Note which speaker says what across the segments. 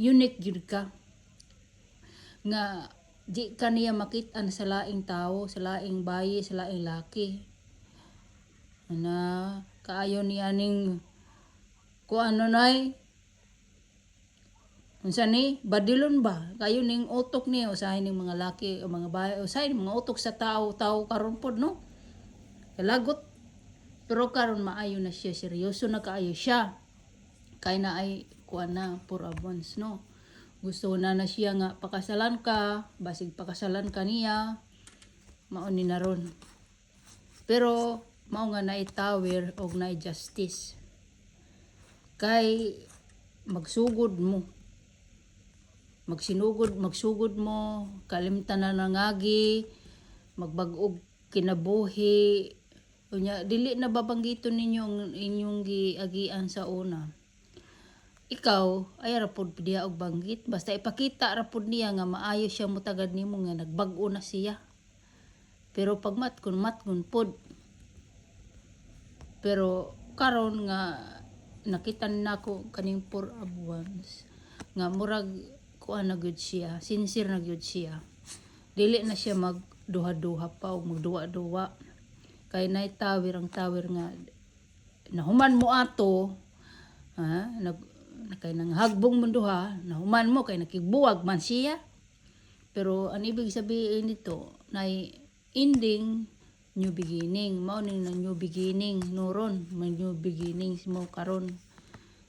Speaker 1: unique gyud ka nga di ka niya makita sa laing tao, sa laing bayi, sa laing laki. Na kaayo niya ning kuano nay unsa ni badilon ba kayo ning utok niya usahay ning mga laki o mga bayi usahay ning mga utok sa tao karon pod no kalagot pero karon maayo na siya seryoso na kaayo siya kay na ay kuan na for abons no gusto na siya nga pakasalan ka basig pakasalan ka niya mao ni naron pero mao nga naay tower og naay justice kay magsugod mo magsugod mo kalimtan na nangagi magbag-og kinabuhi unya dili na babanggiton ninyo ang inyong giagian sa una ikaw ay ra pod diha og banggit basta ipakita ra pod niya nga maayo siya motagad nimo nga nagbag-o na siya pero pag matkon pod pero karon nga nakita nako kaning 4 abuans nga murag kuan na gyud siya sincere na gyud siya dili na siya magduha-duha pa o magduwa-duwa kay nay tower ang tower nga nahuman mo ato ha kay nang hagbong mo duha nahuman mo kay nakigbuwag man siya pero ang ibig sabihin nito nay ending new beginning mao ni new beginning nuron may new beginning mo karon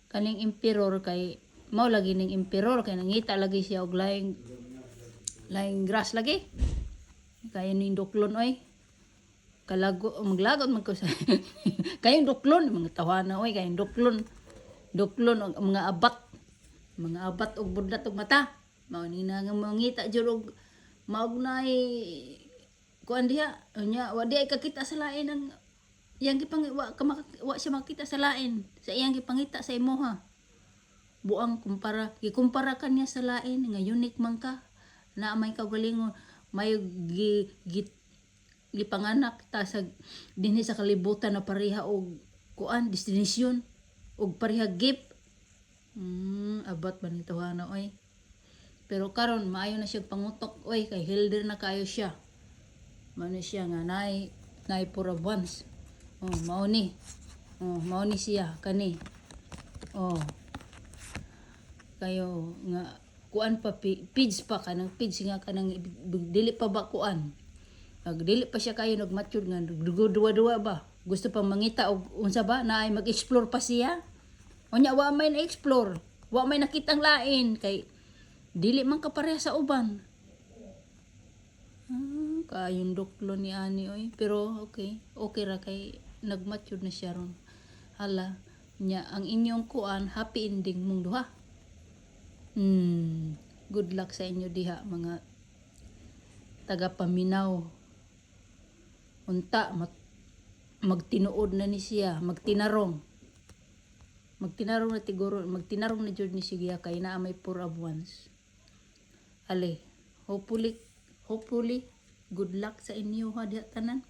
Speaker 1: kaning emperor kay mao lagi ning emperor kay nangita lagi siya og laing grass lagi kay ning duklon oy maglagot man ko sa kayong duklon mga tawana oy kayong duklon og mga abat og budlat og mata mao ni nga mangita jud og maognay kuan diha unya wa di ay kakita sa lain ang iyang wa siya makita sa lain sa iyang gipangita sa imo ha buang gikumpara kanya sa lain nga unique man ka na may kaugalingon may gipanganak ta sa dinhi sa kalibutan na pareha og kuan destinasyon og pareha gift abat man ito na oy pero karon maayo na siya pangutok oy kay hilder na kayo siya mano siya nga nay for once mao ni siya kani kayo nga kuan pa page pa kanang page nga kanang dili pa ba kuan dili pa siya kayo nagmature nga duwa ba gusto pa mangita og unsa ba na ay mag-explore pa siya unya wa may na-explore wa may nakitang lain kay dili man ka pareha sa uban kayong duklo ni ani oy pero okay ra kay nagmature na siya ron hala nya ang inyong kuan happy ending mong duha good luck sa inyo diha mga taga Paminaw unta magtinuod na ni siya magtinarong na tiguro magtinarong na jud ni siya kay naa may 4 abuans ale hopefully good luck sa inyo ha diha tanan